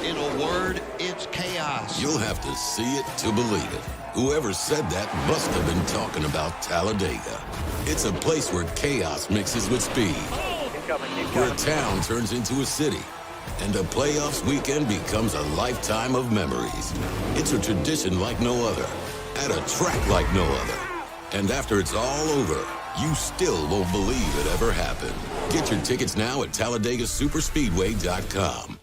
In a word, it's chaos. You'll have to see it to believe it. Whoever said that must have been talking about Talladega. It's a place where chaos mixes with speed. Where a town turns into a city. And a playoffs weekend becomes a lifetime of memories. It's a tradition like no other. At a track like no other. And after it's all over, you still won't believe it ever happened. Get your tickets now at TalladegaSuperspeedway.com.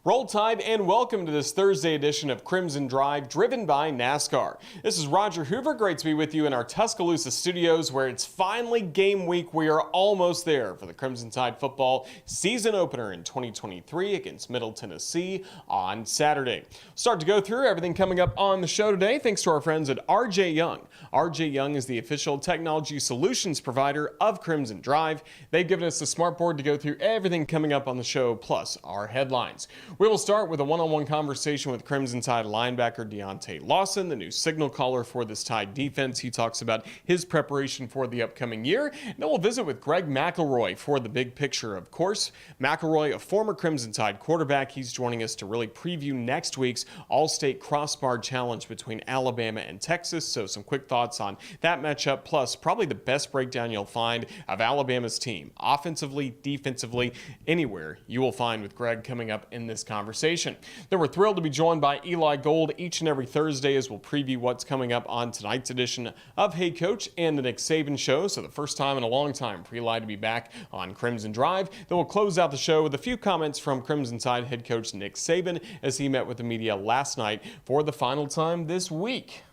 Roll Tide and welcome to this Thursday edition of Crimson Drive, driven by NASCAR. This is Roger Hoover. Great to be with you in our Tuscaloosa studios where it's finally game week. We are almost there for the Crimson Tide football season opener in 2023 against Middle Tennessee on Saturday. Start to go through everything coming up on the show today thanks to our friends at RJ Young. RJ Young is the official technology solutions provider of Crimson Drive. They've given us the smart board to go through everything coming up on the show plus our headlines. We will start with a one-on-one conversation with Crimson Tide linebacker Deontae Lawson, the new signal caller for this Tide defense. He talks about his preparation for the upcoming year. And then we'll visit with Greg McElroy for the big picture, of course. McElroy, a former Crimson Tide quarterback, he's joining us to really preview next week's Allstate Crossbar Challenge between Alabama and Texas. So some quick thoughts on that matchup, plus probably the best breakdown you'll find of Alabama's team, offensively, defensively, anywhere you will find with Greg coming up in this conversation. Then we're thrilled to be joined by Eli Gold each and every Thursday as we'll preview what's coming up on tonight's edition of Hey Coach and the Nick Saban Show. So the first time in a long time for Eli to be back on Crimson Drive. Then we'll close out the show with a few comments from Crimson Tide head coach Nick Saban as he met with the media last night for the final time this week.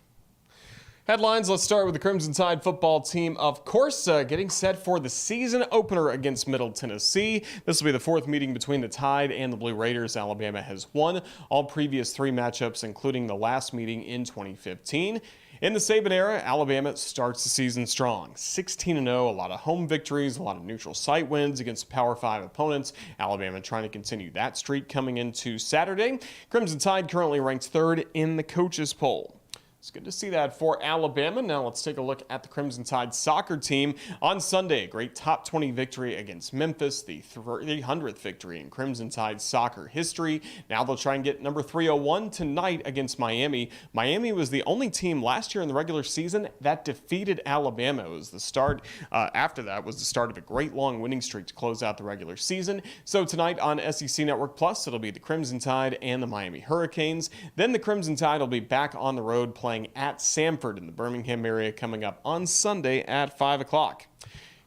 Headlines, let's start with the Crimson Tide football team, of course, getting set for the season opener against Middle Tennessee. This will be the fourth meeting between the Tide and the Blue Raiders. Alabama has won all previous three matchups, including the last meeting in 2015. In the Saban era, Alabama starts the season strong. 16-0, a lot of home victories, a lot of neutral site wins against Power 5 opponents. Alabama trying to continue that streak coming into Saturday. Crimson Tide currently ranks third in the coaches poll. It's good to see that for Alabama. Now let's take a look at the Crimson Tide soccer team on Sunday. A great top 20 victory against Memphis, the 300th victory in Crimson Tide soccer history. Now they'll try and get number 301 tonight against Miami. Miami was the only team last year in the regular season that defeated Alabama. It was the start, after that was the start of a great long winning streak to close out the regular season. So tonight on SEC Network Plus, it'll be the Crimson Tide and the Miami Hurricanes. Then the Crimson Tide will be back on the road playing at Samford in the Birmingham area coming up on Sunday at 5 o'clock.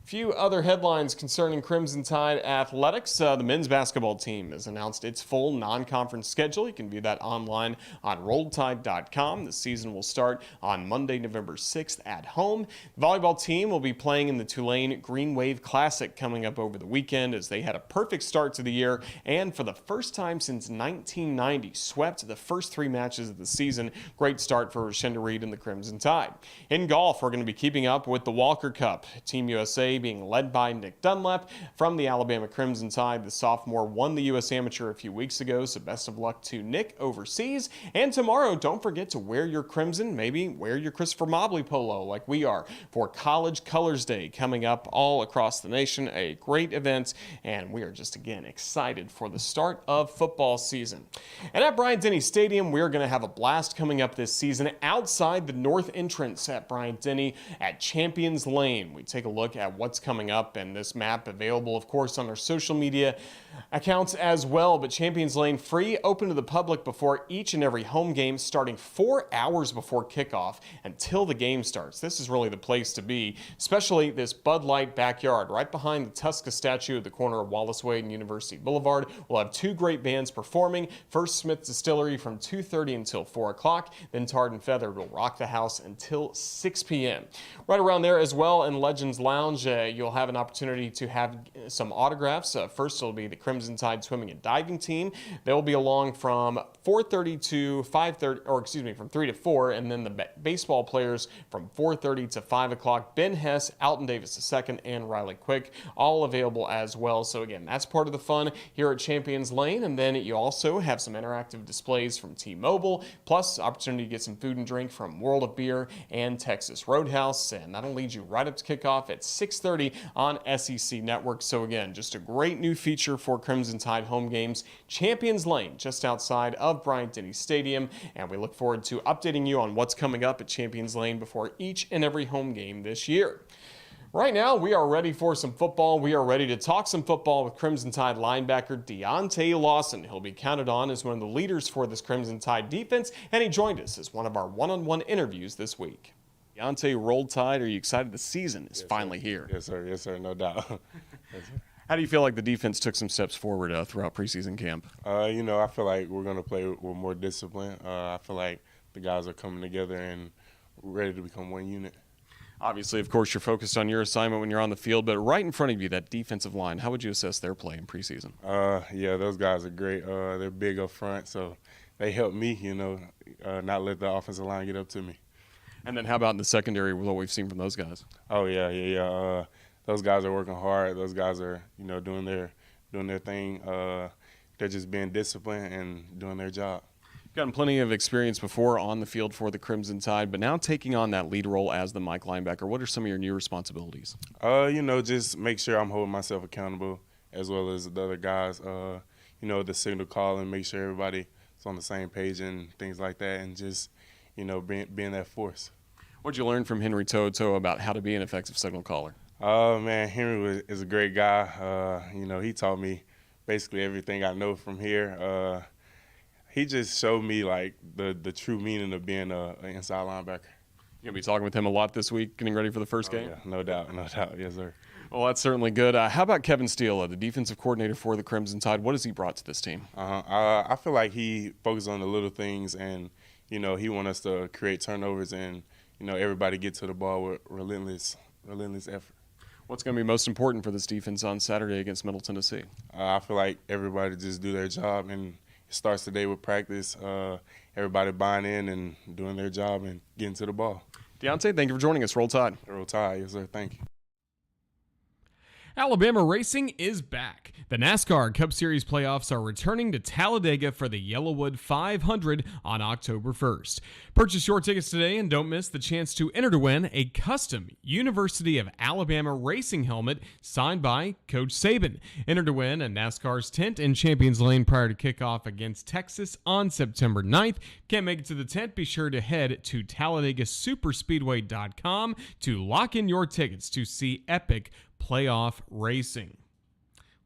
Few other headlines concerning Crimson Tide athletics. The men's basketball team has announced its full non-conference schedule. You can view that online on RolledTide.com. The season will start on Monday, November 6th at home. The volleyball team will be playing in the Tulane Green Wave Classic coming up over the weekend as they had a perfect start to the year and for the first time since 1990 swept the first three matches of the season. Great start for Rashenda Reed and the Crimson Tide. In golf, we're going to be keeping up with the Walker Cup. Team USA being led by Nick Dunlap from the Alabama Crimson Tide. The sophomore won the U.S. Amateur a few weeks ago, so best of luck to Nick overseas. And tomorrow, don't forget to wear your crimson, maybe wear your Christopher Mobley polo like we are for College Colors Day coming up all across the nation. A great event, and we are just, again, excited for the start of football season. And at Bryant-Denny Stadium, we're going to have a blast coming up this season outside the north entrance at Bryant-Denny at Champions Lane. We take a look at what's coming up, and this map available, of course, on our social media accounts as well. But Champions Lane free, open to the public before each and every home game, starting 4 hours before kickoff until the game starts. This is really the place to be, especially this Bud Light backyard right behind the Tuska statue at the corner of Wallace Wade and University Boulevard. We'll have two great bands performing. First, Smith Distillery from 2:30 until 4 o'clock. Then Tarred and Feathered will rock the house until 6 p.m. Right around there as well in Legends Lounge, you'll have an opportunity to have some autographs. First, it'll be the Crimson Tide swimming and diving team. They'll be along from 4:30 to 5:30, or excuse me, from 3 to 4, and then the baseball players from 4:30 to 5 o'clock. Ben Hess, Alton Davis II, and Riley Quick, all available as well. So again, that's part of the fun here at Champions Lane. And then you also have some interactive displays from T-Mobile, plus opportunity to get some food and drink from World of Beer and Texas Roadhouse. And that'll lead you right up to kickoff at 6:30 6:30 on SEC Network. So again, just a great new feature for Crimson Tide home games. Champions Lane, just outside of Bryant-Denny Stadium. And we look forward to updating you on what's coming up at Champions Lane before each and every home game this year. Right now, we are ready for some football. We are ready to talk some football with Crimson Tide linebacker Deontae Lawson. He'll be counted on as one of the leaders for this Crimson Tide defense, and he joined us as one of our one-on-one interviews this week. Deontae, Roll Tide, are you excited the season is finally here? Yes, sir. Yes, sir. No doubt. Yes, sir. How do you feel like the defense took some steps forward throughout preseason camp? I feel like we're going to play with more discipline. I feel like the guys are coming together and ready to become one unit. Obviously, of course, you're focused on your assignment when you're on the field, but right in front of you, that defensive line, how would you assess their play in preseason? Yeah, those guys are great. They're big up front, so they help me, not let the offensive line get up to me. And then how about in the secondary with what we've seen from those guys? Oh, yeah. Those guys are working hard. Those guys are, doing their thing. They're just being disciplined and doing their job. You've gotten plenty of experience before on the field for the Crimson Tide, but now taking on that lead role as the Mike linebacker, what are some of your new responsibilities? Just make sure I'm holding myself accountable as well as the other guys. The signal call and make sure everybody is on the same page and things like that, and just, being that force. What did you learn from Henry Toto about how to be an effective signal caller? Man, Henry is a great guy. He taught me basically everything I know from here. He just showed me like the true meaning of being an inside linebacker. You're going to be talking with him a lot this week, getting ready for the first game? Yeah, no doubt. Yes, sir. Well, that's certainly good. How about Kevin Steele, the defensive coordinator for the Crimson Tide? What has he brought to this team? I feel like he focuses on the little things, and, he wants us to create turnovers and, everybody get to the ball with relentless effort. What's going to be most important for this defense on Saturday against Middle Tennessee? I feel like everybody just do their job, and it starts today with practice. Everybody buying in and doing their job and getting to the ball. Deontae, thank you for joining us. Roll Tide. Roll Tide, yes, sir. Thank you. Alabama racing is back. The NASCAR Cup Series playoffs are returning to Talladega for the Yellowwood 500 on October 1st. Purchase your tickets today and don't miss the chance to enter to win a custom University of Alabama racing helmet signed by Coach Saban. Enter to win a NASCAR's tent in Champions Lane prior to kickoff against Texas on September 9th. Can't make it to the tent? Be sure to head to TalladegaSuperspeedway.com to lock in your tickets to see epic playoff racing.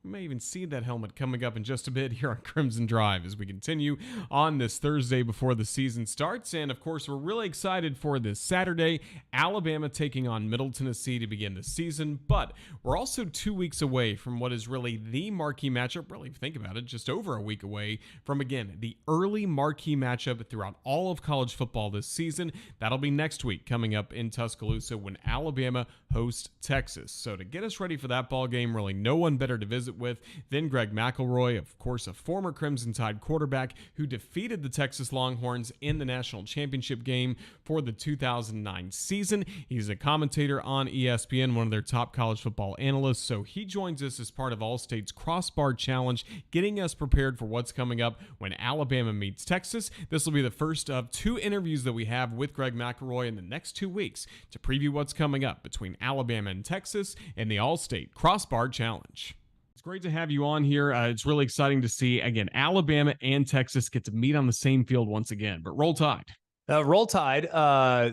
We may even see that helmet coming up in just a bit here on Crimson Drive as we continue on this Thursday before the season starts. And, of course, we're really excited for this Saturday, Alabama taking on Middle Tennessee to begin the season. But we're also 2 weeks away from what is really the marquee matchup. Really, if you think about it, just over a week away from, again, the early marquee matchup throughout all of college football this season. That'll be next week coming up in Tuscaloosa when Alabama hosts Texas. So to get us ready for that ball game, really no one better to visit with than Greg McElroy, of course, a former Crimson Tide quarterback who defeated the Texas Longhorns in the national championship game for the 2009 season. He's a commentator on ESPN, one of their top college football analysts, so he joins us as part of Allstate's Crossbar Challenge, getting us prepared for what's coming up when Alabama meets Texas. This will be the first of 2 interviews that we have with Greg McElroy in the next 2 weeks to preview what's coming up between Alabama and Texas in the Allstate Crossbar Challenge. It's great to have you on here. It's really exciting to see, again, Alabama and Texas get to meet on the same field once again. But Roll Tide. Roll Tide.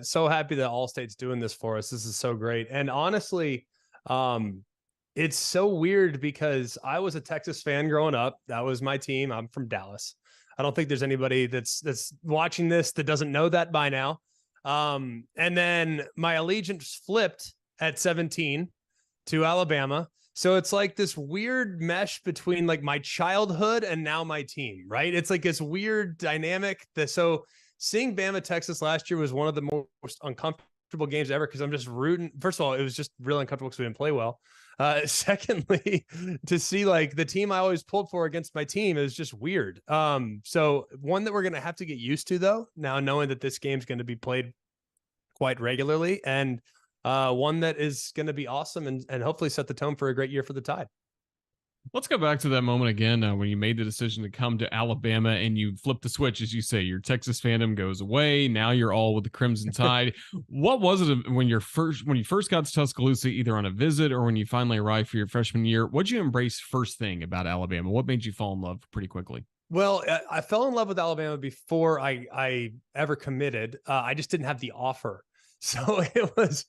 So happy that Allstate's doing this for us. This is so great. And honestly, it's so weird because I was a Texas fan growing up. That was my team. I'm from Dallas. I don't think there's anybody that's watching this that doesn't know that by now. And then my allegiance flipped at 17 to Alabama. So it's like this weird mesh between like my childhood and now my team, right? It's like this weird dynamic. So seeing Bama, Texas last year was one of the most uncomfortable games ever because I'm just rooting. First of all, it was just really uncomfortable because we didn't play well. Secondly, to see like the team I always pulled for against my team is just weird. So one that we're going to have to get used to though, now knowing that this game's going to be played quite regularly, and one that is going to be awesome and hopefully set the tone for a great year for the Tide. Let's go back to that moment again when you made the decision to come to Alabama and you flipped the switch, as you say. Your Texas fandom goes away. Now you're all with the Crimson Tide. What was it when you first got to Tuscaloosa, either on a visit or when you finally arrived for your freshman year? What'd you embrace first thing about Alabama? What made you fall in love pretty quickly? Well, I fell in love with Alabama before I ever committed. I just didn't have the offer. So it was,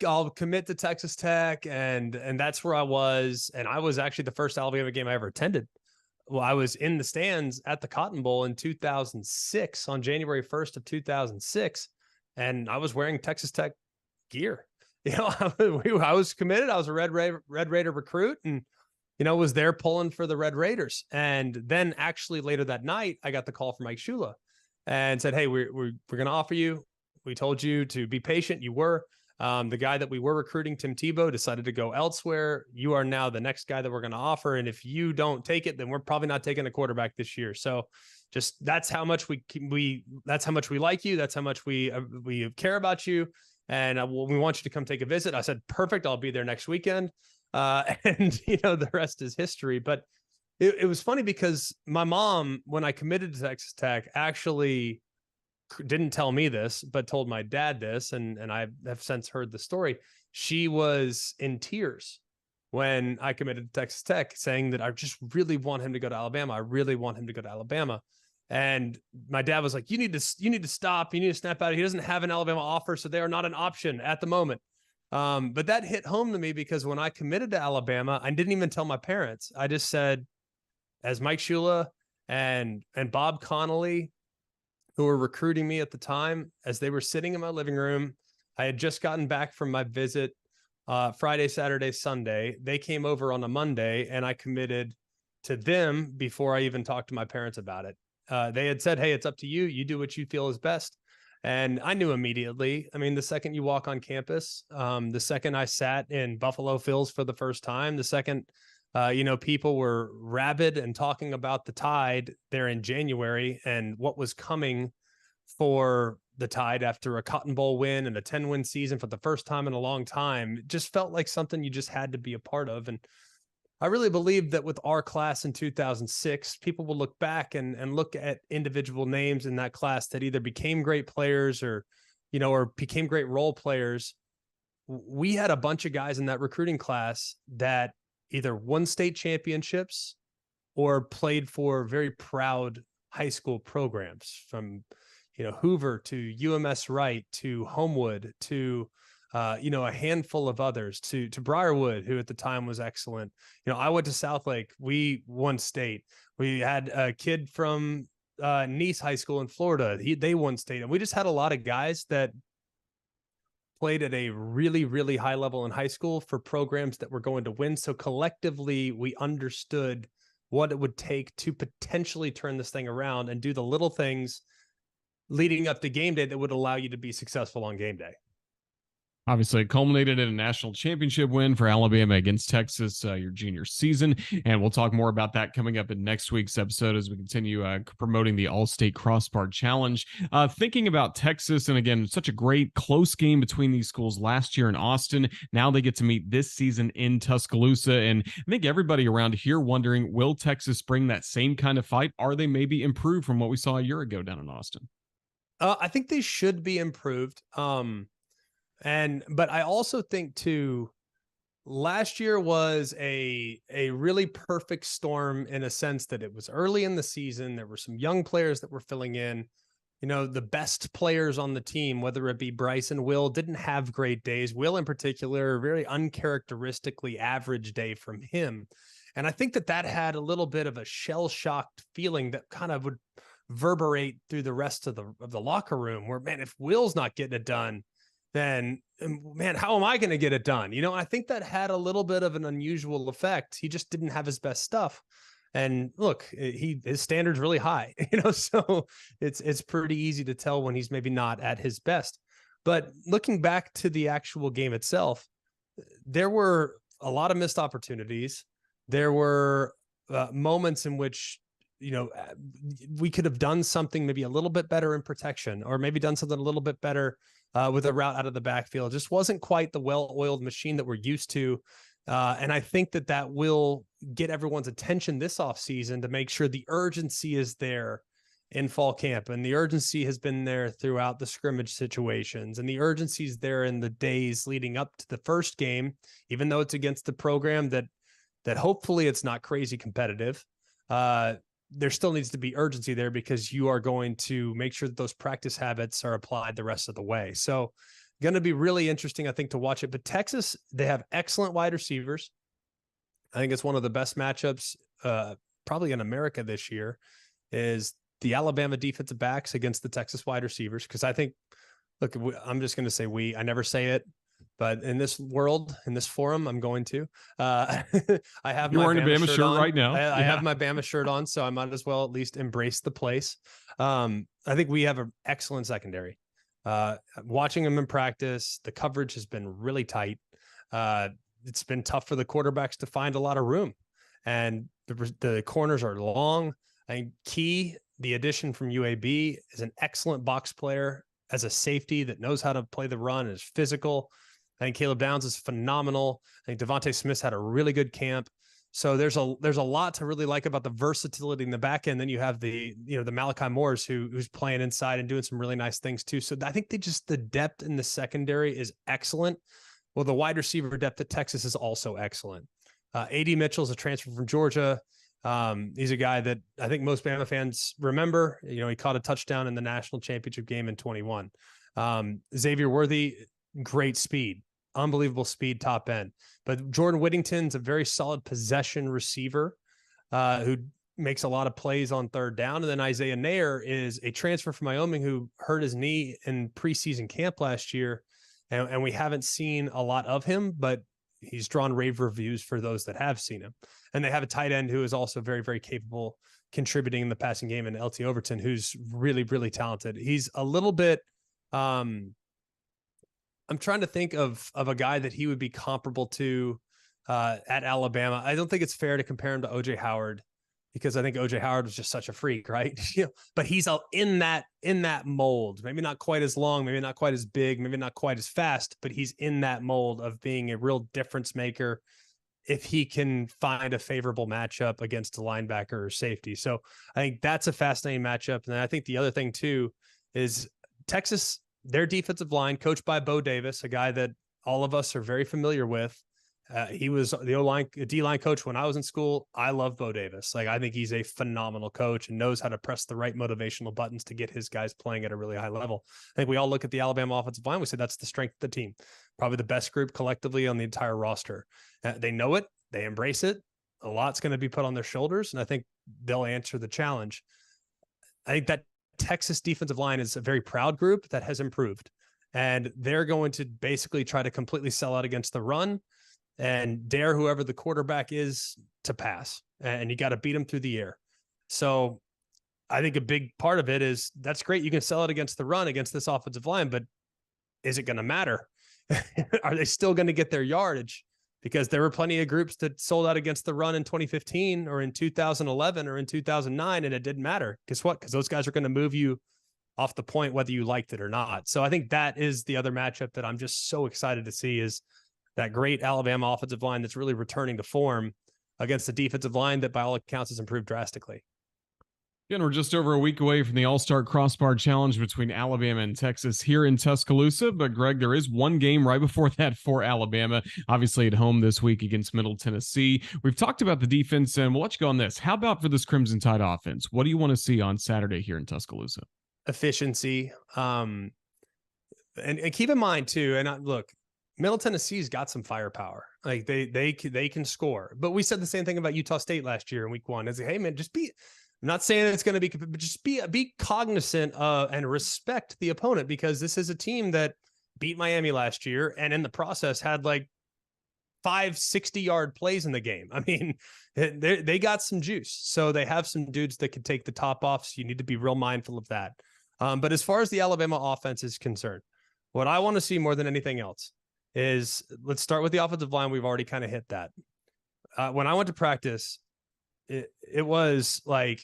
I'll commit to Texas Tech, and that's where I was. And I was actually the first Alabama game I ever attended. Well, I was in the stands at the Cotton Bowl in 2006, on January 1st of 2006, and I was wearing Texas Tech gear. I was committed. I was a Red Raider recruit, and was there pulling for the Red Raiders. And then actually later that night, I got the call from Mike Shula and said, "Hey, we're going to offer you. We told you to be patient. You were. The guy that we were recruiting, Tim Tebow, decided to go elsewhere. You are now the next guy that we're going to offer. And if you don't take it, then we're probably not taking a quarterback this year." So just that's how much that's how much we like you. That's how much we care about you. And we want you to come take a visit. I said, "Perfect. I'll be there next weekend." And the rest is history. But it was funny because my mom, when I committed to Texas Tech, actually didn't tell me this, but told my dad this, and I have since heard the story. She was in tears when I committed to Texas Tech, saying that I just really want him to go to Alabama. I really want him to go to Alabama. And my dad was like, you need to stop. You need to snap out. He doesn't have an Alabama offer, so they are not an option at the moment. But that hit home to me because when I committed to Alabama, I didn't even tell my parents. I just said, as Mike Shula and Bob Connolly, who were recruiting me at the time, as they were sitting in my living room, I had just gotten back from my visit Friday, Saturday, Sunday. They came over on a Monday, and I committed to them before I even talked to my parents about it. They had said, "Hey, it's up to you. You do what you feel is best." And I knew immediately. I mean, the second you walk on campus, the second I sat in Buffalo Phil's for the first time, the second people were rabid and talking about the Tide there in January and what was coming for the Tide after a Cotton Bowl win and a 10-win season for the first time in a long time. It just felt like something you just had to be a part of. And I really believe that with our class in 2006, people will look back and look at individual names in that class that either became great players or became great role players. We had a bunch of guys in that recruiting class that either won state championships or played for very proud high school programs, from Hoover to UMS Wright to Homewood to a handful of others to Briarwood, who at the time was excellent. I went to Southlake. We won state. We had a kid from Nice High School in Florida. They won state. And we just had a lot of guys that played at a really, really high level in high school for programs that were going to win. So collectively, we understood what it would take to potentially turn this thing around and do the little things leading up to game day that would allow you to be successful on game day. Obviously, it culminated in a national championship win for Alabama against Texas your junior season. And we'll talk more about that coming up in next week's episode as we continue promoting the Allstate Crossbar Challenge. Thinking about Texas, and again, such a great close game between these schools last year in Austin. Now they get to meet this season in Tuscaloosa. And I think everybody around here wondering, will Texas bring that same kind of fight? Are they maybe improved from what we saw a year ago down in Austin? I think they should be improved. But I also think too, last year was a really perfect storm in a sense that it was early in the season. There were some young players that were filling in. The best players on the team, whether it be Bryce and Will, didn't have great days. Will in particular, a very uncharacteristically average day from him. And I think that had a little bit of a shell-shocked feeling that kind of would reverberate through the rest of the locker room, where, man, if Will's not getting it done, then, man, how am I going to get it done? I think that had a little bit of an unusual effect. He just didn't have his best stuff. And look, his standard's really high, so it's pretty easy to tell when he's maybe not at his best. But looking back to the actual game itself, there were a lot of missed opportunities. There were moments in which, we could have done something maybe a little bit better in protection, or maybe done something a little bit better with a route out of the backfield. It just wasn't quite the well-oiled machine that we're used to. And I think that will get everyone's attention this offseason to make sure the urgency is there in fall camp. And the urgency has been there throughout the scrimmage situations. And the urgency is there in the days leading up to the first game, even though it's against the program that hopefully it's not crazy competitive. There still needs to be urgency there because you are going to make sure that those practice habits are applied the rest of the way. So going to be really interesting, I think, to watch it. But Texas, they have excellent wide receivers. I think it's one of the best matchups probably in America this year is the Alabama defensive backs against the Texas wide receivers. Because I think, look, I'm just going to say I never say it, but in this world, in this forum, I'm going to. I have You're my wearing a Bama shirt right now. I have my Bama shirt on, so I might as well at least embrace the place. I think we have an excellent secondary. Watching them in practice, the coverage has been really tight. It's been tough for the quarterbacks to find a lot of room, and the corners are long. I think the addition from UAB is an excellent box player as a safety that knows how to play the run and is physical. I think Caleb Downs is phenomenal. I think Devontae Smith's had a really good camp. So there's a lot to really like about the versatility in the back end. Then you have the Malachi Moores who's playing inside and doing some really nice things too. So I think the depth in the secondary is excellent. Well, the wide receiver depth at Texas is also excellent. A.D. Mitchell's a transfer from Georgia. He's a guy that I think most Bama fans remember. He caught a touchdown in the national championship game in 21. Xavier Worthy, great speed, unbelievable speed, top end. But Jordan Whittington's a very solid possession receiver who makes a lot of plays on third down. And then Isaiah Nair is a transfer from Wyoming who hurt his knee in preseason camp last year. And we haven't seen a lot of him, but he's drawn rave reviews for those that have seen him. And they have a tight end who is also very, very capable contributing in the passing game, and LT Overton, who's really, really talented. He's a little bit, I'm trying to think of a guy that he would be comparable to at Alabama. I don't think it's fair to compare him to OJ Howard because I think OJ Howard was just such a freak, right? But he's in that mold, maybe not quite as long, maybe not quite as big, maybe not quite as fast, but he's in that mold of being a real difference maker if he can find a favorable matchup against a linebacker or safety. So I think that's a fascinating matchup. And I think the other thing too is Texas, their defensive line, coached by Bo Davis, a guy that all of us are very familiar with. He was the D-line coach when I was in school. I love Bo Davis. I think he's a phenomenal coach and knows how to press the right motivational buttons to get his guys playing at a really high level. I think we all look at the Alabama offensive line. We say that's the strength of the team. Probably the best group collectively on the entire roster. They know it. They embrace it. A lot's going to be put on their shoulders, and I think they'll answer the challenge. I think that Texas defensive line is a very proud group that has improved, and they're going to basically try to completely sell out against the run and dare whoever the quarterback is to pass, and you got to beat them through the air. So I think a big part of it is that's great. You can sell it against the run against this offensive line, but is it going to matter? Are they still going to get their yardage? Because there were plenty of groups that sold out against the run in 2015 or in 2011 or in 2009, and it didn't matter. Guess what? Because those guys are going to move you off the point, whether you liked it or not. So I think that is the other matchup that I'm just so excited to see is that great Alabama offensive line that's really returning to form against a defensive line that by all accounts has improved drastically. Again, we're just over a week away from the All-Star Crossbar Challenge between Alabama and Texas here in Tuscaloosa. But, Greg, there is one game right before that for Alabama, obviously at home this week against Middle Tennessee. We've talked about the defense, and we'll let you go on this. How about for this Crimson Tide offense? What do you want to see on Saturday here in Tuscaloosa? Efficiency. And keep in mind, too, and look, Middle Tennessee's got some firepower. They can score. But we said the same thing about Utah State last year in week one. It's like, hey, man, just be – I'm not saying it's going to be, but just be cognizant and respect the opponent, because this is a team that beat Miami last year and in the process had 5 60-yard plays in the game. I mean, they got some juice. So they have some dudes that can take the top off. So you need to be real mindful of that. But as far as the Alabama offense is concerned, what I want to see more than anything else is, let's start with the offensive line. We've already kind of hit that. When I went to practice, it was like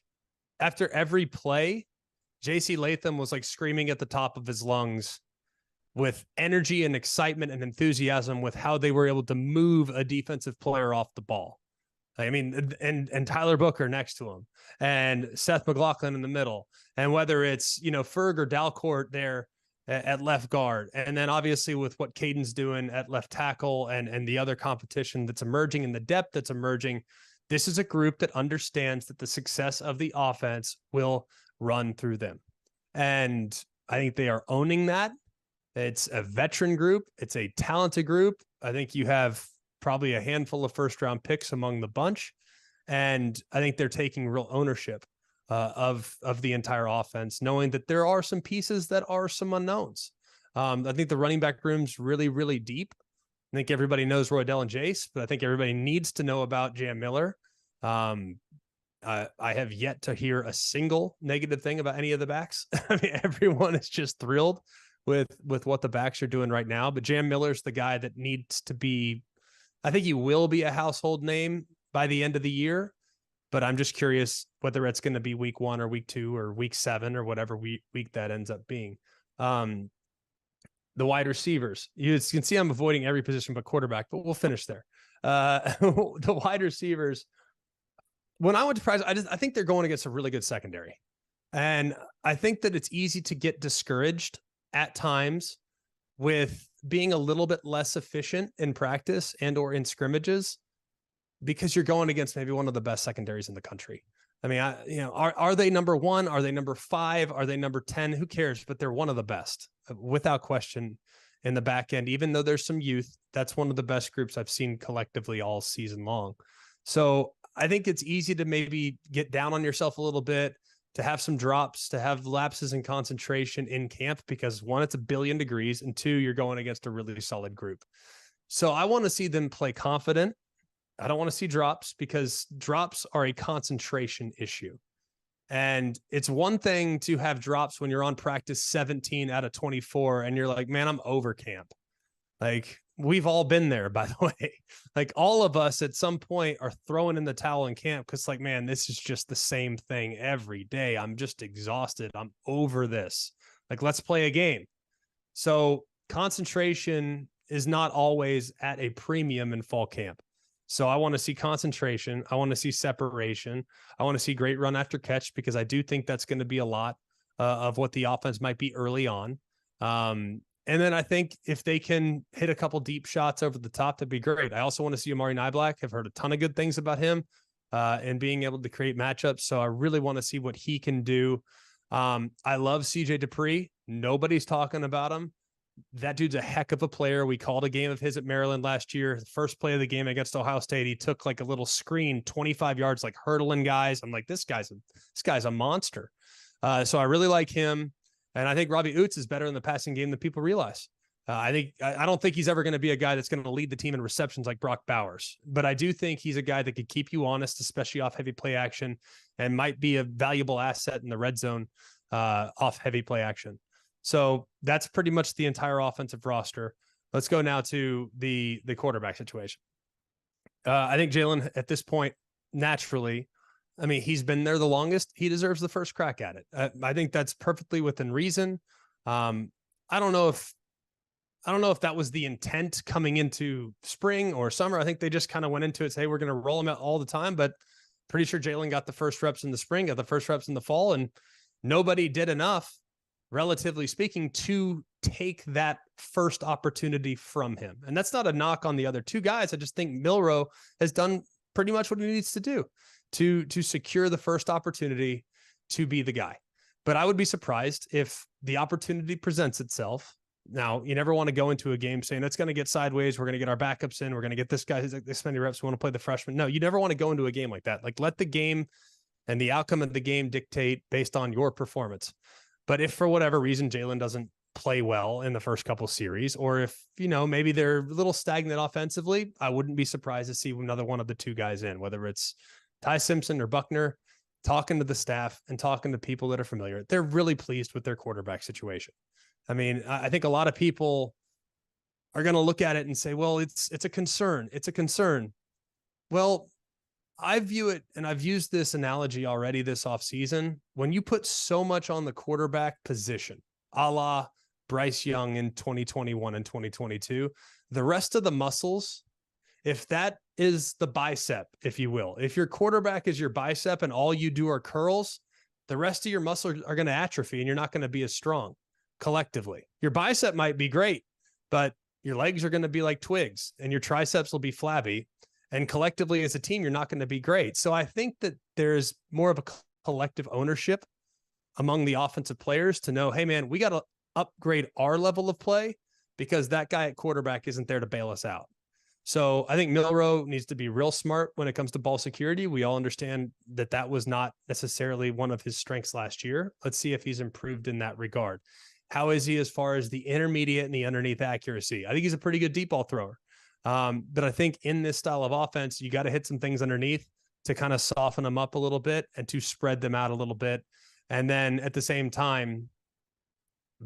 after every play, JC Latham was screaming at the top of his lungs, with energy and excitement and enthusiasm with how they were able to move a defensive player off the ball. I mean, and Tyler Booker next to him and Seth McLaughlin in the middle. And whether it's, Ferg or Dalcourt there at left guard. And then obviously with what Caden's doing at left tackle and the other competition that's emerging and the depth that's emerging, this is a group that understands that the success of the offense will run through them. And I think they are owning that. It's a veteran group. It's a talented group. I think you have probably a handful of first-round picks among the bunch. And I think they're taking real ownership of the entire offense, knowing that there are some pieces that are some unknowns. I think the running back room's really, really deep. I think everybody knows Roydell and Jace, but I think everybody needs to know about Jam Miller. I have yet to hear a single negative thing about any of the backs. I mean, everyone is just thrilled with what the backs are doing right now. But Jam Miller's the guy that needs to be, I think he will be a household name by the end of the year. But I'm just curious whether it's going to be week 1 or week 2 or week 7 or whatever week that ends up being. The wide receivers, you can see I'm avoiding every position but quarterback, but we'll finish there. The wide receivers, when I went to practice, I think they're going against a really good secondary. And I think that it's easy to get discouraged at times with being a little bit less efficient in practice and or in scrimmages, because you're going against maybe one of the best secondaries in the country. I mean, are they number 1? Are they number 5? Are they number 10? Who cares? But they're one of the best without question in the back end. Even though there's some youth, that's one of the best groups I've seen collectively all season long. So I think it's easy to maybe get down on yourself a little bit, to have some drops, to have lapses in concentration in camp, because 1, it's 1 billion degrees, and 2, you're going against a really solid group. So I want to see them play confident. I don't want to see drops, because drops are a concentration issue. And it's one thing to have drops when you're on practice 17 out of 24 and you're like, man, I'm over camp. Like, we've all been there, by the way. Like, all of us at some point are throwing in the towel in camp because, like, man, this is just the same thing every day. I'm just exhausted. I'm over this. Like, let's play a game. So concentration is not always at a premium in fall camp. So I want to see concentration. I want to see separation. I want to see great run after catch, because I do think that's going to be a lot of what the offense might be early on. And then I think if they can hit a couple deep shots over the top, that'd be great. I also want to see Amari Niblack. I've heard a ton of good things about him and being able to create matchups. So I really want to see what he can do. I love CJ Dupree. Nobody's talking about him. That dude's a heck of a player. We called a game of his at Maryland last year. The first play of the game against Ohio State, he took like a little screen, 25 yards, like hurdling guys. I'm like, this guy's a monster. So I really like him. And I think Robbie Oots is better in the passing game than people realize. I don't think he's ever going to be a guy that's going to lead the team in receptions like Brock Bowers, but I do think he's a guy that could keep you honest, especially off heavy play action, and might be a valuable asset in the red zone off heavy play action. So that's pretty much the entire offensive roster. Let's go now to the quarterback situation. I think Jalen, at this point, naturally, I mean, he's been there the longest. He deserves the first crack at it. I think that's perfectly within reason. I don't know if that was the intent coming into spring or summer. I think they just kind of went into it, say, we're going to roll him out all the time. But pretty sure Jalen got the first reps in the spring, got the first reps in the fall, and nobody did enough, relatively speaking, to take that first opportunity from him. And that's not a knock on the other two guys. I just think Milroe has done pretty much what he needs to do to secure the first opportunity to be the guy. But I would be surprised if the opportunity presents itself. Now, you never want to go into a game saying it's going to get sideways. We're going to get our backups in. We're going to get this guy who's like this many reps. We want to play the freshman. No, you never want to go into a game like that. Like, let the game and the outcome of the game dictate based on your performance. But if for whatever reason Jalen doesn't play well in the first couple series, or if, maybe they're a little stagnant offensively, I wouldn't be surprised to see another one of the two guys in, whether it's Ty Simpson or Buckner, talking to the staff and talking to people that are familiar. They're really pleased with their quarterback situation. I mean, I think a lot of people are going to look at it and say, well, it's a concern. It's a concern. Well, I view it, and I've used this analogy already this offseason. When you put so much on the quarterback position, a la Bryce Young in 2021 and 2022. The rest of the muscles, if that is the bicep, if you will, if your quarterback is your bicep and all you do are curls, the rest of your muscles are going to atrophy and you're not going to be as strong collectively. Your bicep might be great, but your legs are going to be like twigs and your triceps will be flabby. And collectively as a team, you're not going to be great. So I think that there's more of a collective ownership among the offensive players to know, hey man, we got to upgrade our level of play because that guy at quarterback isn't there to bail us out. So I think McElroy needs to be real smart when it comes to ball security. We all understand that that was not necessarily one of his strengths last year. Let's see if he's improved in that regard. How is he as far as the intermediate and the underneath accuracy? I think he's a pretty good deep ball thrower. But I think in this style of offense, you got to hit some things underneath to kind of soften them up a little bit and to spread them out a little bit. And then at the same time,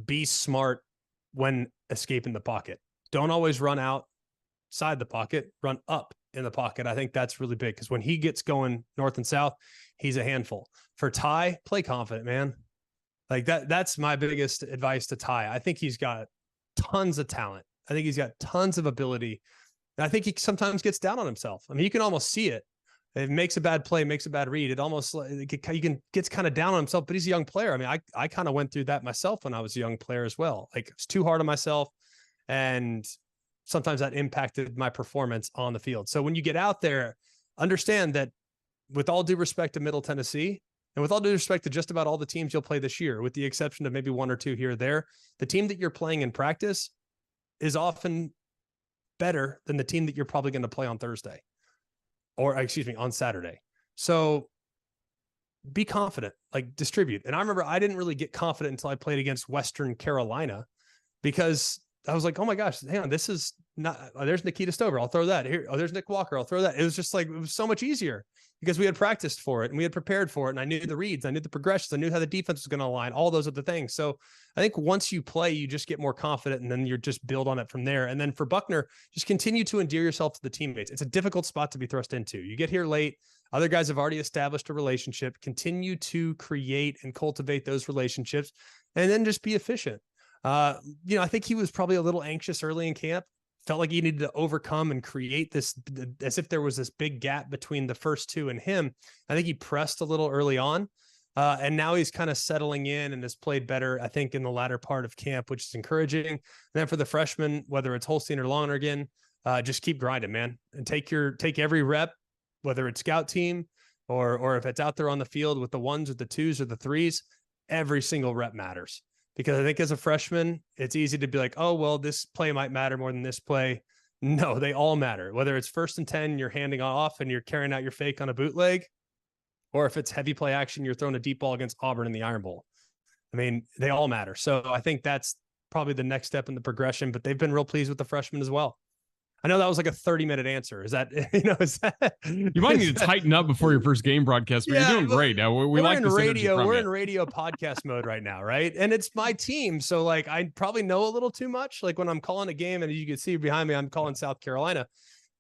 be smart when escaping the pocket. Don't always run outside the pocket, run up in the pocket. I think that's really big because when he gets going north and south, he's a handful. For Ty, play confident, man. Like that's my biggest advice to Ty. I think he's got tons of talent. I think he's got tons of ability. And I think he sometimes gets down on himself. I mean, you can almost see it. It makes a bad play, makes a bad read. It almost gets kind of down on himself, but he's a young player. I mean, I kind of went through that myself when I was a young player as well. Like, it's too hard on myself. And sometimes that impacted my performance on the field. So when you get out there, understand that with all due respect to Middle Tennessee, and with all due respect to just about all the teams you'll play this year, with the exception of maybe one or two here or there, the team that you're playing in practice is often better than the team that you're probably going to play on Thursday. Or excuse me, on Saturday. So be confident, like distribute. And I remember I didn't really get confident until I played against Western Carolina because I was like, oh my gosh, hang on, this is not, there's Nikita Stover. I'll throw that here. Oh, there's Nick Walker. I'll throw that. It was just like, it was so much easier because we had practiced for it and we had prepared for it. And I knew the reads, I knew the progressions, I knew how the defense was going to align, all those other things. So I think once you play, you just get more confident and then you're just build on it from there. And then for Buckner, just continue to endear yourself to the teammates. It's a difficult spot to be thrust into. You get here late. Other guys have already established a relationship. Continue to create and cultivate those relationships and then just be efficient. I think he was probably a little anxious early in camp. Felt like he needed to overcome and create this as if there was this big gap between the first two and him. I think he pressed a little early on. And now he's kind of settling in and has played better, I think, in the latter part of camp, which is encouraging. And then for the freshmen, whether it's Holstein or Lonergan, just keep grinding, man, and take every rep, whether it's scout team or if it's out there on the field with the ones or the twos or the threes, every single rep matters. Because I think as a freshman, it's easy to be like, oh, well, this play might matter more than this play. No, they all matter. Whether it's 1st and 10, you're handing off and you're carrying out your fake on a bootleg, or if it's heavy play action, you're throwing a deep ball against Auburn in the Iron Bowl. I mean, they all matter. So I think that's probably the next step in the progression, but they've been real pleased with the freshmen as well. I know that was like a 30-minute answer. Is that, you might need to tighten up before your first game broadcast, but you're doing great. Now we like this radio. We're in radio podcast mode right now. Right. And it's my team. So like, I probably know a little too much. Like when I'm calling a game and you can see behind me, I'm calling South Carolina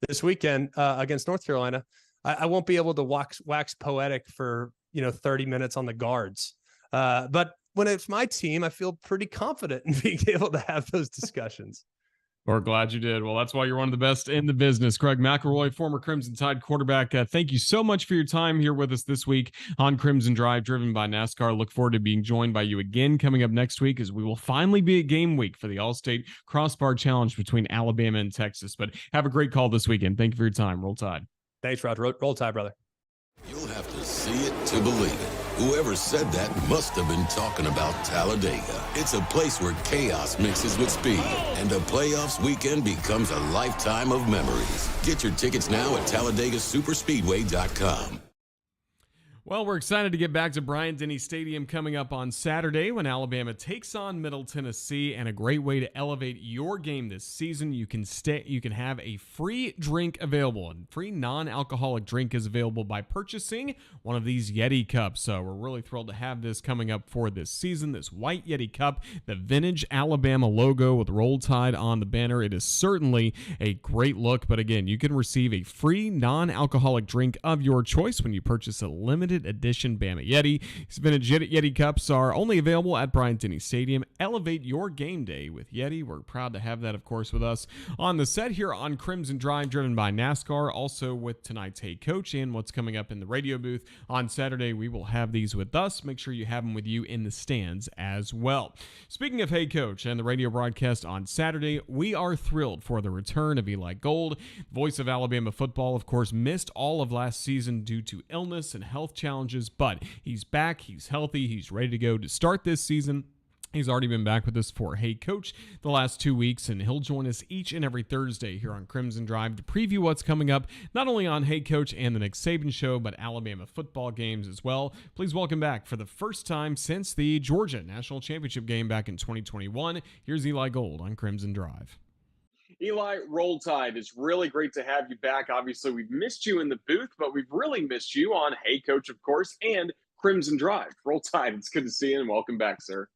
this weekend against North Carolina. I won't be able to wax poetic for, 30 minutes on the guards. But when it's my team, I feel pretty confident in being able to have those discussions. We're glad you did. Well, that's why you're one of the best in the business. Craig McElroy, former Crimson Tide quarterback. Thank you so much for your time here with us this week on Crimson Drive, driven by NASCAR. Look forward to being joined by you again coming up next week as we will finally be at game week for the Allstate Crossbar Challenge between Alabama and Texas. But have a great call this weekend. Thank you for your time. Roll Tide. Thanks, Rod. Roll Tide, brother. You'll have to see it to believe it. Whoever said that must have been talking about Talladega. It's a place where chaos mixes with speed, and a playoffs weekend becomes a lifetime of memories. Get your tickets now at TalladegaSuperspeedway.com. Well, we're excited to get back to Bryant-Denny Stadium coming up on Saturday when Alabama takes on Middle Tennessee, and a great way to elevate your game this season. You can have a free drink available, and free non-alcoholic drink is available by purchasing one of these Yeti cups. So we're really thrilled to have this coming up for this season, this white Yeti cup, the vintage Alabama logo with Roll Tide on the banner. It is certainly a great look, but again, you can receive a free non-alcoholic drink of your choice when you purchase a limited limited edition Bama Yeti. These vintage Yeti cups are only available at Bryant-Denny Stadium. Elevate your game day with Yeti. We're proud to have that, of course, with us on the set here on Crimson Drive, driven by NASCAR. Also with tonight's Hey Coach and what's coming up in the radio booth on Saturday. We will have these with us. Make sure you have them with you in the stands as well. Speaking of Hey Coach and the radio broadcast on Saturday, we are thrilled for the return of Eli Gold. Voice of Alabama football, of course, missed all of last season due to illness and health challenges, but he's back, he's healthy, he's ready to go to start this season. He's already been back with us for Hey Coach the last 2 weeks, and he'll join us each and every Thursday here on Crimson Drive to preview what's coming up, not only on Hey Coach and the Nick Saban Show, but Alabama football games as well. Please welcome back for the first time since the Georgia National Championship game back in 2021. Here's Eli Gold on Crimson Drive. Eli, Roll Tide. It's really great to have you back. Obviously, we've missed you in the booth, but we've really missed you on Hey Coach, of course, and Crimson Drive. Roll Tide. It's good to see you, and welcome back, sir.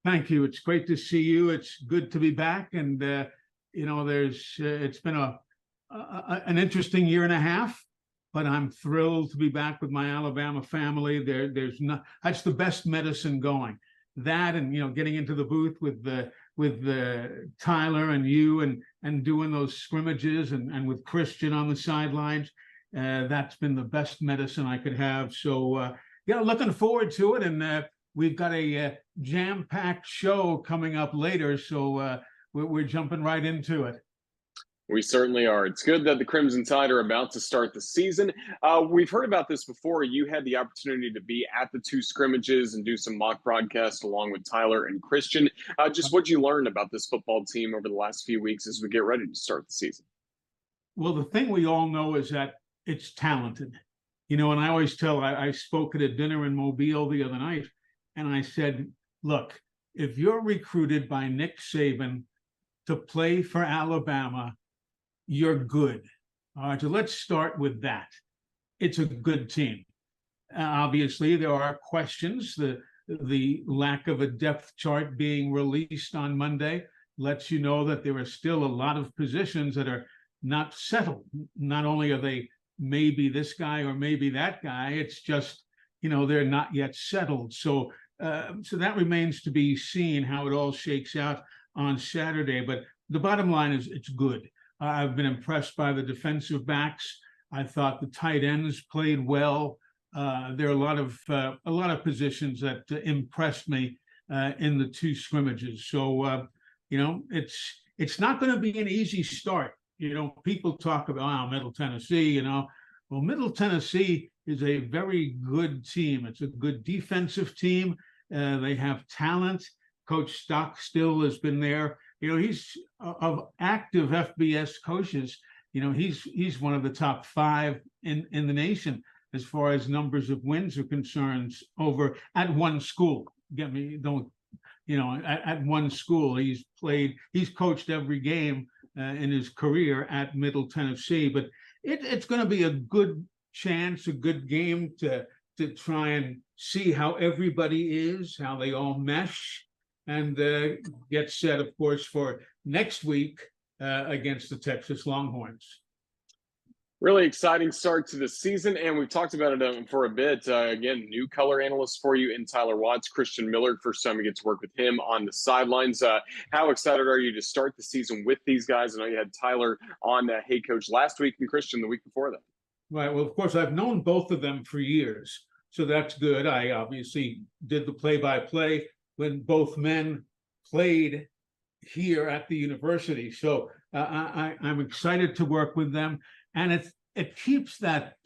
Thank you. It's great to see you. It's good to be back. And, it's been an interesting year and a half, but I'm thrilled to be back with my Alabama family. That's the best medicine going. That and, getting into the booth with Tyler and you and doing those scrimmages and with Christian on the sidelines. That's been the best medicine I could have. So, looking forward to it. And we've got a jam-packed show coming up later, so we're jumping right into it. We certainly are. It's good that the Crimson Tide are about to start the season. We've heard about this before. You had the opportunity to be at the two scrimmages and do some mock broadcasts along with Tyler and Christian. Just what you learned about this football team over the last few weeks as we get ready to start the season. Well, the thing we all know is that it's talented. And I always tell, I spoke at a dinner in Mobile the other night, and I said, look, if you're recruited by Nick Saban to play for Alabama, you're good. All right, so let's start with that. It's a good team. Obviously, there are questions. The lack of a depth chart being released on Monday lets you know that there are still a lot of positions that are not settled. Not only are they maybe this guy or maybe that guy, it's just, they're not yet settled. So that remains to be seen how it all shakes out on Saturday. But the bottom line is it's good. I've been impressed by the defensive backs. I thought the tight ends played well. There are a lot of positions that impressed me in the two scrimmages. So it's not going to be an easy start. People talk about Middle Tennessee. Well, Middle Tennessee is a very good team. It's a good defensive team. They have talent. Coach Stockstill has been there. He's of active FBS coaches. He's one of the top 5 in the nation as far as numbers of wins are concerned over at one school. At one school. He's coached every game in his career at Middle Tennessee. But it's going to be a good chance, a good game to try and see how everybody is, how they all mesh, and get set, of course, for next week against the Texas Longhorns. Really exciting start to the season, and we've talked about it for a bit. Again, new color analyst for you in Tyler Watts, Christian Miller. First time we get to work with him on the sidelines. How excited are you to start the season with these guys? I know you had Tyler on Hey Coach last week and Christian the week before that. Right. Well, of course, I've known both of them for years, so that's good. I obviously did the play-by-play when both men played here at the university. So I'm excited to work with them. And it keeps that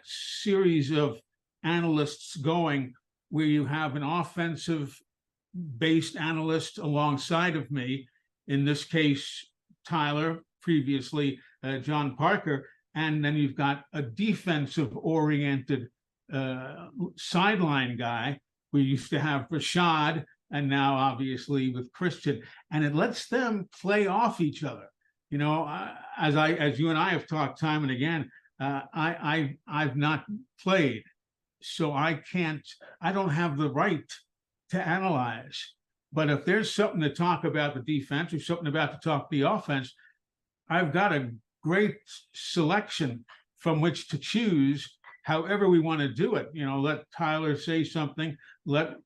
series of analysts going, where you have an offensive-based analyst alongside of me, in this case, Tyler, previously John Parker, and then you've got a defensive-oriented sideline guy. We used to have Rashad, and now obviously with Christian, and it lets them play off each other. As you and I have talked time and again, I've not played, so I don't have the right to analyze. But if there's something to talk about the defense or something about to talk the offense, I've got a great selection from which to choose, however we want to do it. Let Tyler say something, let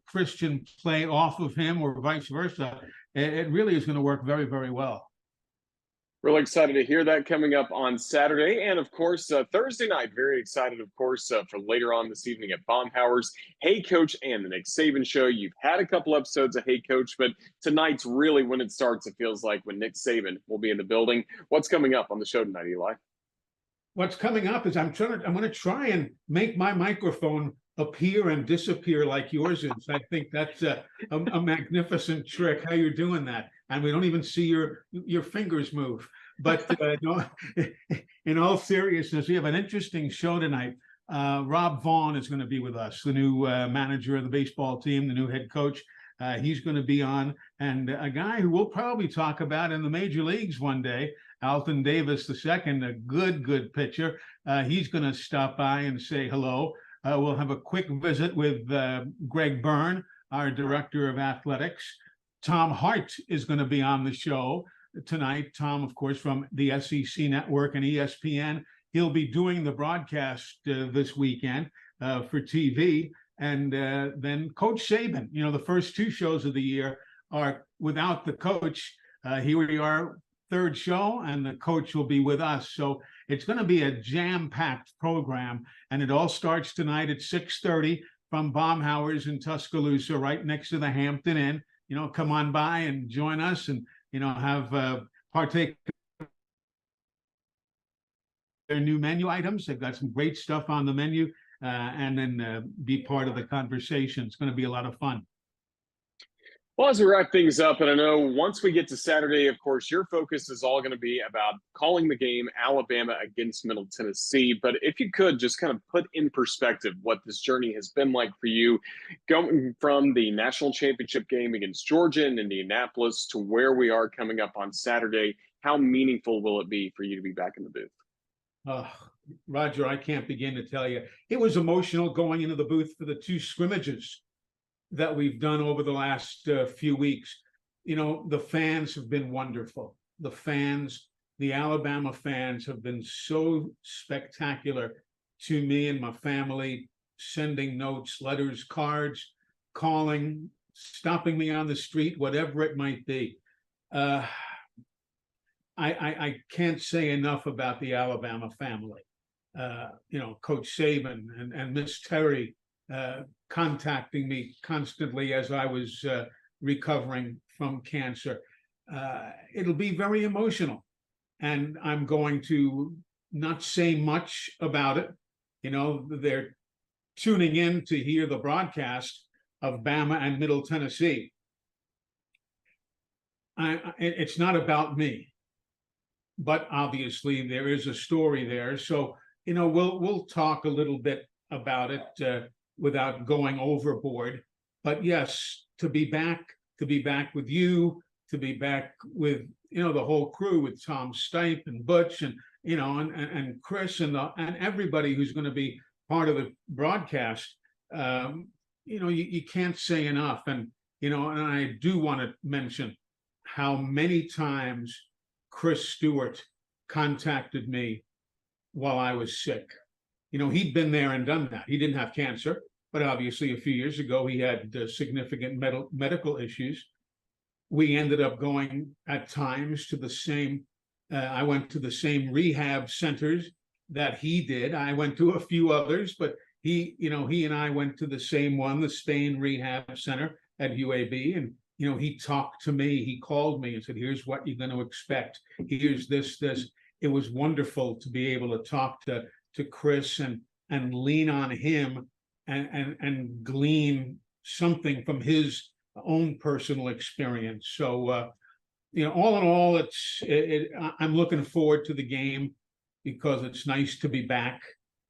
Christian play off of him, or vice versa. It really is going to work very, very well. Really excited to hear that coming up on Saturday. And of course, Thursday night, very excited, of course, for later on this evening at Baumhauer's Hey Coach and the Nick Saban Show. You've had a couple episodes of Hey Coach, but tonight's really when it starts, it feels like, when Nick Saban will be in the building. What's coming up on the show tonight, Eli? What's coming up is I'm going to try and make my microphone appear and disappear like yours is. I think that's a magnificent trick. How you're doing that, and we don't even see your fingers move. But no, in all seriousness, we have an interesting show tonight. Rob Vaughn is going to be with us, the new manager of the baseball team, the new head coach. He's going to be on, and a guy who we'll probably talk about in the major leagues one day, Alton Davis II, a good pitcher. He's going to stop by and say hello. We'll have a quick visit with Greg Byrne, our director of athletics. Tom Hart is going to be on the show tonight. Tom, of course, from the SEC Network and ESPN. He'll be doing the broadcast this weekend for TV. And then Coach Saban, the first two shows of the year are without the coach. Here we are, third show, and the coach will be with us. So it's going to be a jam-packed program, and it all starts tonight at 6:30 from Baumhauer's in Tuscaloosa, right next to the Hampton Inn. Come on by and join us, and have partake their new menu items. They've got some great stuff on the menu, and then be part of the conversation. It's going to be a lot of fun. Well, as we wrap things up, and I know once we get to Saturday, of course, your focus is all going to be about calling the game Alabama against Middle Tennessee. But if you could just kind of put in perspective what this journey has been like for you, going from the national championship game against Georgia and Indianapolis to where we are coming up on Saturday, how meaningful will it be for you to be back in the booth? Roger, I can't begin to tell you. It was emotional going into the booth for the two scrimmages that we've done over the last few weeks. The fans have been wonderful. The Alabama fans have been so spectacular to me and my family, sending notes, letters, cards, calling, stopping me on the street, whatever it might be. I can't say enough about the Alabama family. Coach Saban and Miss Terry, contacting me constantly as I was recovering from cancer. It'll be very emotional, and I'm going to not say much about it. They're tuning in to hear the broadcast of Bama and Middle Tennessee. It's not about me, but obviously there is a story there. So, we'll talk a little bit about it without going overboard. But yes, to be back with you, to be back with the whole crew, with Tom Stipe and Butch and and Chris and everybody who's going to be part of the broadcast. You can't say enough. And and I do want to mention how many times Chris Stewart contacted me while I was sick. He'd been there and done that. He didn't have cancer, but obviously a few years ago he had significant medical issues. We ended up going at times to the same, I went to the same rehab centers that he did. I went to a few others, but he and I went to the same one, the Spain Rehab Center at UAB. And, he talked to me, he called me and said, here's what you're going to expect. Here's this. It was wonderful to be able to talk to Chris and lean on him and glean something from his own personal experience. So, all in all, I'm looking forward to the game because it's nice to be back,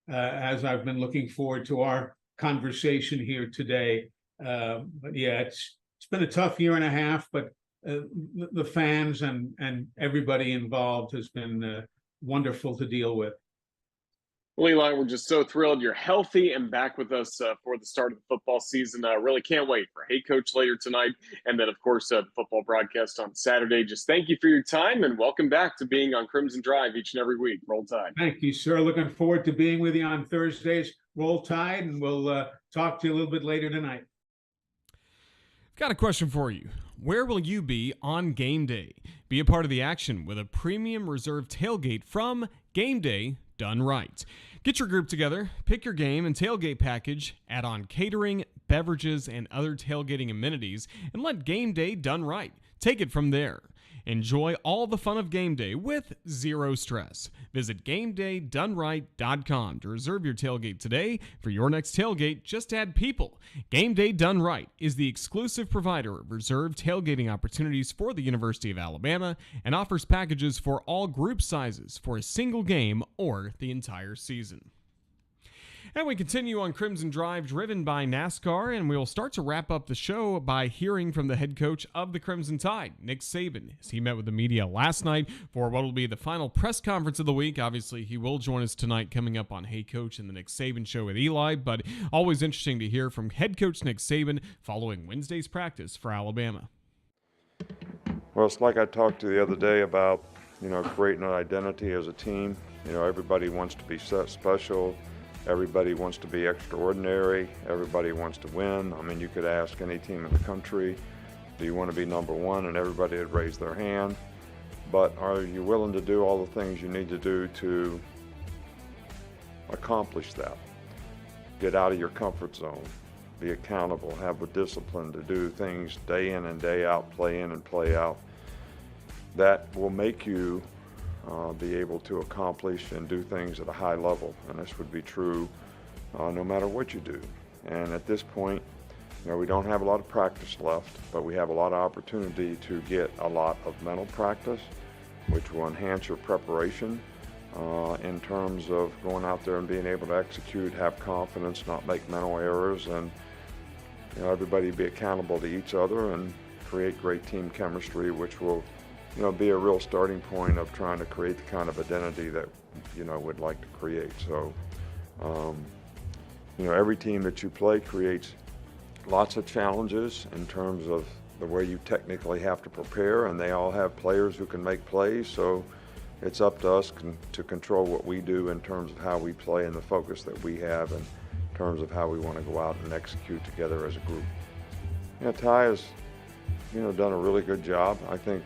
as I've been looking forward to our conversation here today. But yeah, it's been a tough year and a half, but the fans and everybody involved has been wonderful to deal with. Well, Eli, we're just so thrilled you're healthy and back with us for the start of the football season. Really can't wait for Hey Coach later tonight. And then, of course, the football broadcast on Saturday. Just thank you for your time and welcome back to being on Crimson Drive each and every week. Roll Tide. Thank you, sir. Looking forward to being with you on Thursdays. Roll Tide, and we'll talk to you a little bit later tonight. Got a question for you. Where will you be on game day? Be a part of the action with a premium reserve tailgate from Game Day Done Right. Get your group together, pick your game and tailgate package, add on catering, beverages, and other tailgating amenities, and let Game Day Done Right take it from there. Enjoy all the fun of game day with zero stress. Visit GameDayDoneRight.com to reserve your tailgate today. For your next tailgate, just add people. Game Day Done Right is the exclusive provider of reserved tailgating opportunities for the University of Alabama and offers packages for all group sizes for a single game or the entire season. And we continue on Crimson Drive, driven by NASCAR, and we'll start to wrap up the show by hearing from the head coach of the Crimson Tide, Nick Saban, as he met with the media last night for what will be the final press conference of the week. Obviously, he will join us tonight coming up on Hey Coach and the Nick Saban Show with Eli, but always interesting to hear from head coach Nick Saban following Wednesday's practice for Alabama. Well, it's like I talked to the other day about, creating an identity as a team. Everybody wants to be special. Everybody wants to be extraordinary. Everybody wants to win. I mean, you could ask any team in the country, do you want to be number one? And everybody would raise their hand. But are you willing to do all the things you need to do to accomplish that? Get out of your comfort zone. Be accountable. Have the discipline to do things day in and day out, play in and play out. That will make you be able to accomplish and do things at a high level, and this would be true no matter what you do. And at this point, we don't have a lot of practice left, but we have a lot of opportunity to get a lot of mental practice, which will enhance your preparation in terms of going out there and being able to execute, have confidence, not make mental errors, and everybody be accountable to each other and create great team chemistry, which will be a real starting point of trying to create the kind of identity that, would like to create. So, every team that you play creates lots of challenges in terms of the way you technically have to prepare, and they all have players who can make plays. So it's up to us to control what we do in terms of how we play and the focus that we have in terms of how we want to go out and execute together as a group. Ty has, done a really good job. I think,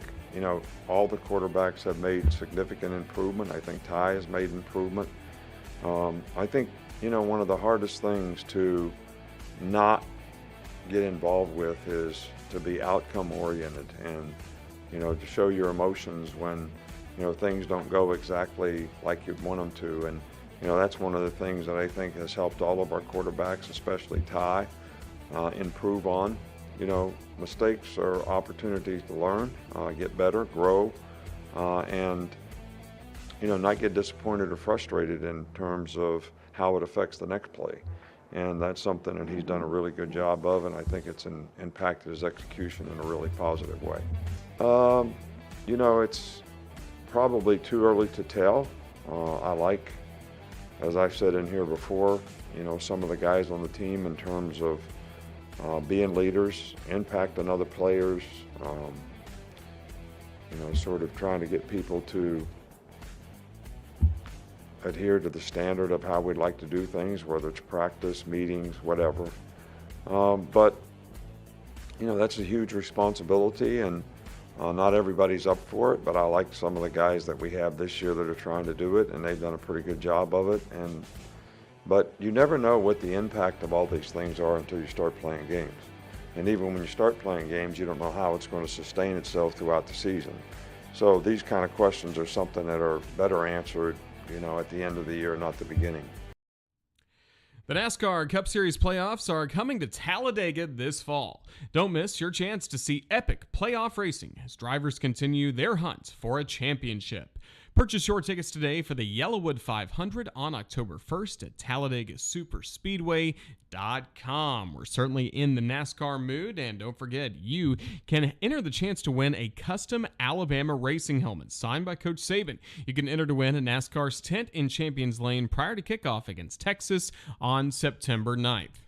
all the quarterbacks have made significant improvement. I think Ty has made improvement. I think, one of the hardest things to not get involved with is to be outcome oriented and, to show your emotions when, things don't go exactly like you'd want them to. And, that's one of the things that I think has helped all of our quarterbacks, especially Ty, improve on. Mistakes are opportunities to learn, get better, grow, and, not get disappointed or frustrated in terms of how it affects the next play. And that's something that he's done a really good job of, and I think it's impacted his execution in a really positive way. It's probably too early to tell. I like, as I've said in here before, some of the guys on the team in terms of being leaders, impacting other players, sort of trying to get people to adhere to the standard of how we'd like to do things, whether it's practice, meetings, whatever. But that's a huge responsibility, and not everybody's up for it, but I like some of the guys that we have this year that are trying to do it, and they've done a pretty good job of it. But you never know what the impact of all these things are until you start playing games. And even when you start playing games, you don't know how it's going to sustain itself throughout the season. So these kind of questions are something that are better answered, at the end of the year, not the beginning. The NASCAR Cup Series playoffs are coming to Talladega this fall. Don't miss your chance to see epic playoff racing as drivers continue their hunt for a championship. Purchase your tickets today for the Yellowwood 500 on October 1st at TalladegaSuperspeedway.com. We're certainly in the NASCAR mood, and don't forget, you can enter the chance to win a custom Alabama racing helmet signed by Coach Saban. You can enter to win a NASCAR's tent in Champions Lane prior to kickoff against Texas on September 9th.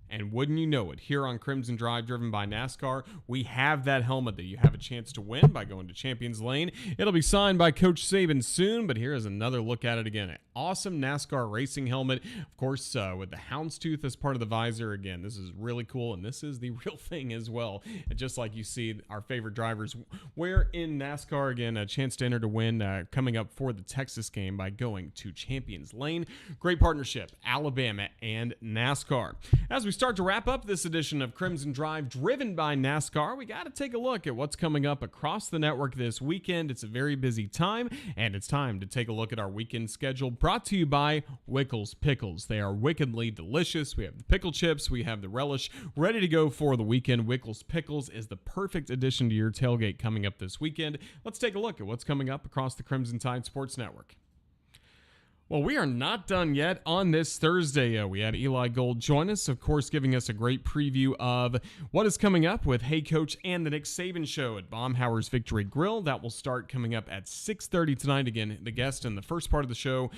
And wouldn't you know it, here on Crimson Drive, driven by NASCAR, we have that helmet that you have a chance to win by going to Champions Lane. It'll be signed by Coach Saban soon, but here is another look at it again. An awesome NASCAR racing helmet, of course, with the houndstooth as part of the visor. Again, this is really cool, and this is the real thing as well. And just like you see our favorite drivers wear in NASCAR, again, a chance to enter to win coming up for the Texas game by going to Champions Lane. Great partnership, Alabama and NASCAR. As we start to wrap up this edition of Crimson Drive driven by NASCAR, we got to take a look at what's coming up across the network this weekend. It's a very busy time, and it's time to take a look at our weekend schedule, brought to you by Wickles Pickles. They are wickedly delicious. We have the pickle chips, we have the relish ready to go for the weekend. Wickles Pickles is the perfect addition to your tailgate coming up this weekend. Let's take a look at what's coming up across the Crimson Tide Sports Network. Well, we are not done yet on this Thursday. We had Eli Gold join us, of course, giving us a great preview of what is coming up with Hey Coach and the Nick Saban Show at Baumhauer's Victory Grill. That will start coming up at 6:30 tonight. Again, the guest in the first part of the show,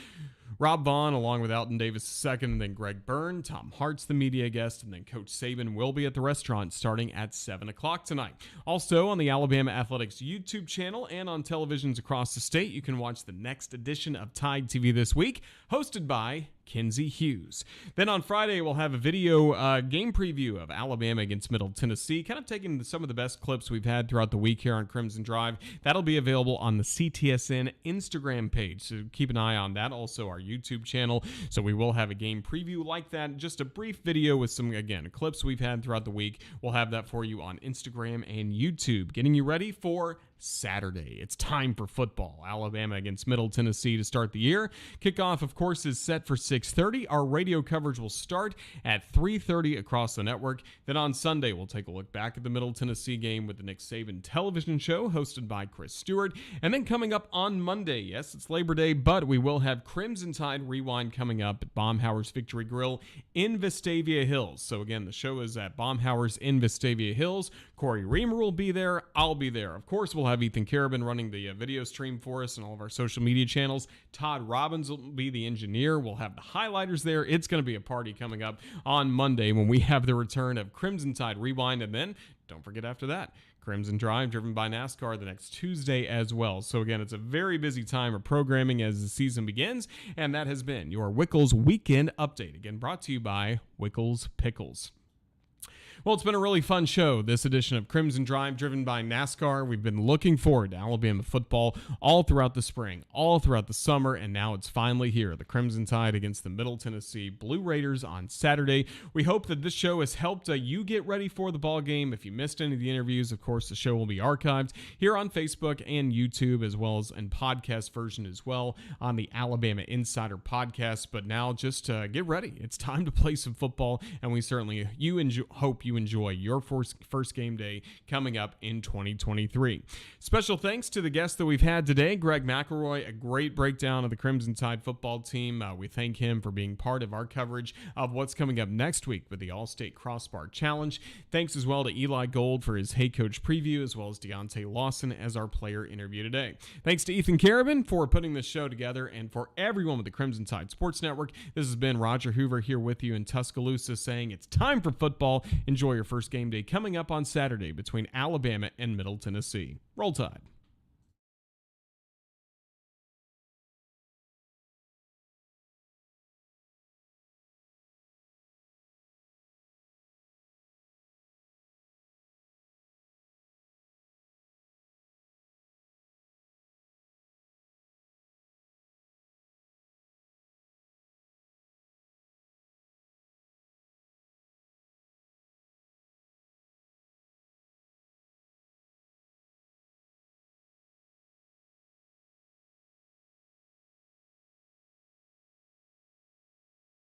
Rob Vaughn, along with Alton Davis II, and then Greg Byrne. Tom Hart's the media guest, and then Coach Saban will be at the restaurant starting at 7 o'clock tonight. Also, on the Alabama Athletics YouTube channel and on televisions across the state, you can watch the next edition of Tide TV This Week, hosted by Kinsey Hughes. Then on Friday, we'll have a video game preview of Alabama against Middle Tennessee, kind of taking some of the best clips we've had throughout the week here on Crimson Drive. That'll be available on the CTSN Instagram page, so keep an eye on that. Also, our YouTube channel. So we will have a game preview like that, just a brief video with some, again, clips we've had throughout the week. We'll have that for you on Instagram and YouTube, getting you ready for Saturday. It's time for football. Alabama against Middle Tennessee to start the year. Kickoff, of course, is set for 6:30. Our radio coverage will start at 3:30 across the network. Then on Sunday, we'll take a look back at the Middle Tennessee game with the Nick Saban television show hosted by Chris Stewart. And then coming up on Monday, yes, it's Labor Day, but we will have Crimson Tide Rewind coming up at Baumhauer's Victory Grill in Vestavia Hills. So again, the show is at Baumhauer's in Vestavia Hills. Corey Reamer will be there. I'll be there. Of course, we'll have Ethan Carabin running the video stream for us and all of our social media channels. Todd Robbins will be the engineer. We'll have the highlighters there. It's going to be a party coming up on Monday when we have the return of Crimson Tide Rewind. And then, don't forget after that, Crimson Drive, driven by NASCAR, the next Tuesday as well. So again, it's a very busy time of programming as the season begins. And that has been your Wickles Weekend Update. Again, brought to you by Wickles Pickles. Well, it's been a really fun show, this edition of Crimson Drive, driven by NASCAR. We've been looking forward to Alabama football all throughout the spring, all throughout the summer, and now it's finally here. The Crimson Tide against the Middle Tennessee Blue Raiders on Saturday. We hope that this show has helped you get ready for the ball game. If you missed any of the interviews, of course, the show will be archived here on Facebook and YouTube, as well as in podcast version as well on the Alabama Insider podcast. But now just get ready. It's time to play some football, and we certainly hope you enjoy your first game day coming up in 2023. Special thanks to the guests that we've had today. Greg McElroy, a great breakdown of the Crimson Tide football team. We thank him for being part of our coverage of what's coming up next week with the Allstate Crossbar Challenge. Thanks as well to Eli Gold for his Hey Coach preview, as well as Deontae Lawson as our player interview today. Thanks to Ethan Carabin for putting this show together, and for everyone with the Crimson Tide Sports Network. This has been Roger Hoover here with you in Tuscaloosa, saying it's time for football. Enjoy your first game day coming up on Saturday between Alabama and Middle Tennessee. Roll Tide.